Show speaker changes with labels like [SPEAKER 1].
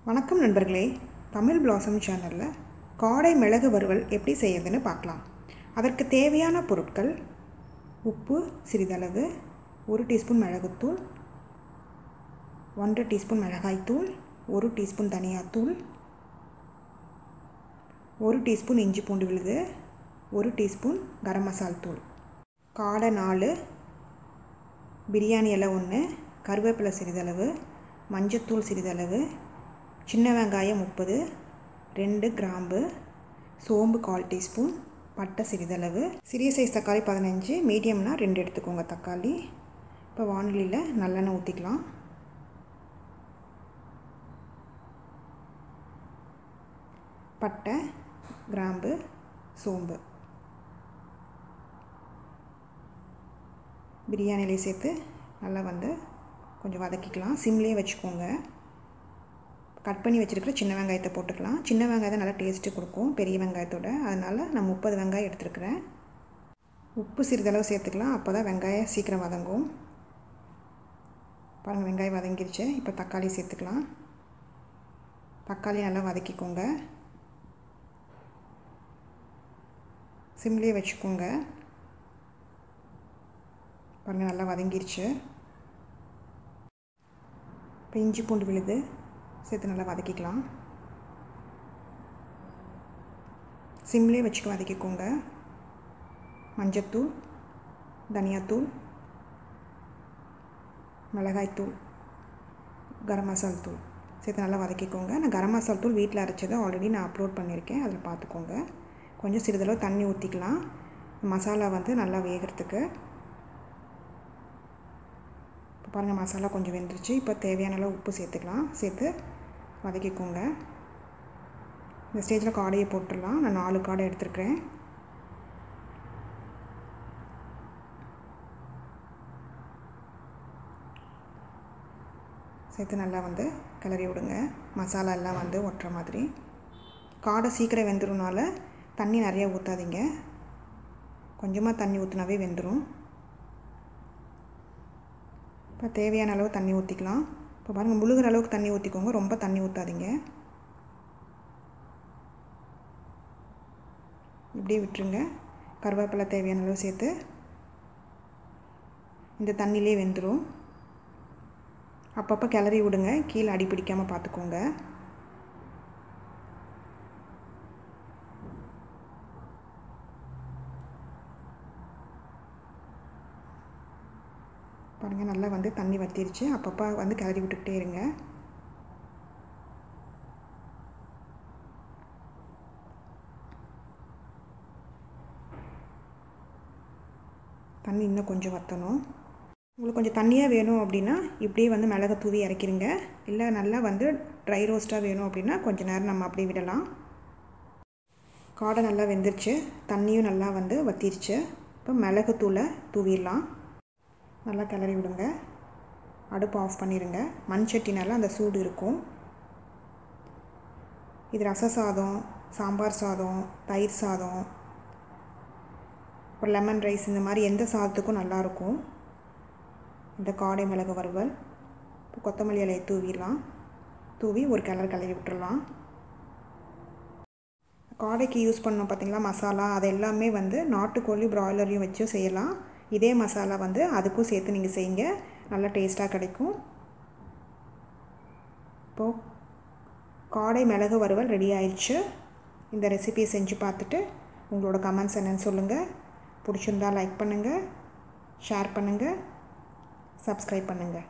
[SPEAKER 1] வணக்கம் நண்பர்களே, தமிழ் பிளாசம் சேனலில் காடை மிளகு வறுவல் எப்படி செய்யறதுன்னு பார்க்கலாம். அதற்கு தேவையான பொருட்கள்: உப்பு சிறிதளவு, 1 டீஸ்பூன் மிளகுத்தூள், 1.5 டீஸ்பூன் மிளகாய்த்தூள், 1 டீஸ்பூன் தனியாத்தூள், 1 டீஸ்பூன் இஞ்சி பூண்டு விழுது, 1 டீஸ்பூன் கரம் மசால் தூள், காடை 4, பிரியாணி இலை 1, கருவேப்பிலை சிறிதளவு, மஞ்சத்தூள் சிறிதளவு, சின்ன வெங்காயம் 30, 2 கிராம்பு, சோம்பு 1/4 டீஸ்பூன், பட்டை சிறிதளவு, சிறிய சைஸ் தக்காளி 15, மீடியம்னா 2 எடுத்துக்கோங்க தக்காளி. இப்போ வானிலையில் நல்லெண்ணெய் ஊற்றிக்கலாம். பட்டை, கிராம்பு, சோம்பு, பிரியாணியிலே சேர்த்து நல்லா கொஞ்சம் வதக்கிக்கலாம். சிம்லேயே வச்சுக்கோங்க. கட் பண்ணி வச்சுருக்கிற சின்ன வெங்காயத்தை போட்டுக்கலாம். சின்ன வெங்காயத்தை நல்லா டேஸ்ட்டு கொடுக்கும் பெரிய வெங்காயத்தோட. அதனால் நான் 30 வெங்காயம் எடுத்துருக்கிறேன். உப்பு சிறிதளவு சேர்த்துக்கலாம். அப்போ தான் வெங்காயம் சீக்கிரம் வதங்கும். பாருங்கள், வெங்காயம் வதங்கிருச்சு. இப்போ தக்காளி சேர்த்துக்கலாம். தக்காளி நல்லா வதக்கிக்கோங்க. சிம்லேயே வச்சுக்கோங்க. பாருங்கள், நல்லா வதங்கிருச்சு. இப்போ இஞ்சி பூண்டு விழுது சேர்த்து நல்லா வதக்கிக்கலாம். சிம்லேயே வச்சுக்க வதக்கிக்கோங்க. மஞ்சத்தூள், தனியாத்தூள், மிளகாய்த்தூள், கரம் மசால் தூள் சேர்த்து நல்லா வதக்கிக்கோங்க. நான் கரம் மசால் தூள் வீட்டில் அரைச்சதை ஆல்ரெடி நான் அப்லோட் பண்ணியிருக்கேன், அதில் பார்த்துக்கோங்க. கொஞ்சம் சிறிதளவு தண்ணி ஊற்றிக்கலாம் மசாலா நல்லா வேகிறதுக்கு. இப்போ பாருங்கள், மசாலா கொஞ்சம் வெந்துருச்சு. இப்போ தேவையான அளவு உப்பு சேர்த்துக்கலாம். சேர்த்து வதக்கிக்கோங்க. இந்த ஸ்டேஜில் காடையை போட்டுடலாம். நான் 4 காடை எடுத்துருக்கிறேன். சேர்த்து நல்லா கிளறி விடுங்க. மசாலா எல்லாம் ஒட்டுற மாதிரி. காடை சீக்கிரம் வெந்துடும்னால தண்ணி நிறையா ஊற்றாதீங்க. கொஞ்சமாக தண்ணி ஊற்றினாவே வெந்துடும். இப்போ தேவையான அளவு தண்ணி ஊற்றிக்கலாம். இப்போ பாருங்கள், முழுகிற அளவுக்கு தண்ணி ஊற்றிக்கோங்க. ரொம்ப தண்ணி ஊற்றாதீங்க. இப்படியே விட்டுருங்க. கருவேப்பிலை தேவையான அளவு சேர்த்து இந்த தண்ணியிலே வெந்துடும். அப்பப்போ கிளறி விடுங்க, கீழே அடி பிடிக்காமல் பார்த்துக்கோங்க. பாருங்கள், நல்லா தண்ணி வற்றிருச்சு. அப்பப்போ கிளறி விட்டுக்கிட்டே இருங்க. தண்ணி இன்னும் கொஞ்சம் வற்றணும். உங்களுக்கு கொஞ்சம் தண்ணியாக வேணும் அப்படின்னா இப்படியே மிளகை தூவி இறக்கிடுங்க. இல்லை நல்லா ட்ரை ரோஸ்ட்டாக வேணும் அப்படின்னா கொஞ்சம் நேரம் நம்ம அப்படியே விடலாம். காடை நல்லா வெந்துருச்சு. தண்ணியும் நல்லா வற்றிருச்சு. இப்போ மிளகு தூளை தூவிடலாம். நல்லா கிளறி விடுங்க. அடுப்பு ஆஃப் பண்ணிடுங்க. மண் சட்டினால அந்த சூடு இருக்கும். இது ரச சாதம், சாம்பார் சாதம், தயிர் சாதம், ஒரு லெமன் ரைஸ், இந்த மாதிரி எந்த சாதத்துக்கும் நல்லாயிருக்கும் இந்த காடை மிளகு வறுவல். இப்போ கொத்தமல்லி இலையை தூவிடலாம். தூவி ஒரு கிளறி விட்டுடலாம். காடைக்கு யூஸ் பண்ணோம் பார்த்திங்களா மசாலா, அது எல்லாமே நாட்டுக்கோழி பிராய்லரையும் வச்சு செய்யலாம். இதே மசாலா அதுக்கும் சேர்த்து நீங்கள் செய்யுங்க, நல்லா டேஸ்ட்டாக கிடைக்கும். இப்போது காடை மிளகு வறுவல் ரெடி ஆயிடுச்சு. இந்த ரெசிபியை செஞ்சு பார்த்துட்டு உங்களோட கமெண்ட்ஸ் என்னன்னு சொல்லுங்கள். பிடிச்சிருந்தால் லைக் பண்ணுங்கள், ஷேர் பண்ணுங்கள், சப்ஸ்கிரைப் பண்ணுங்கள்.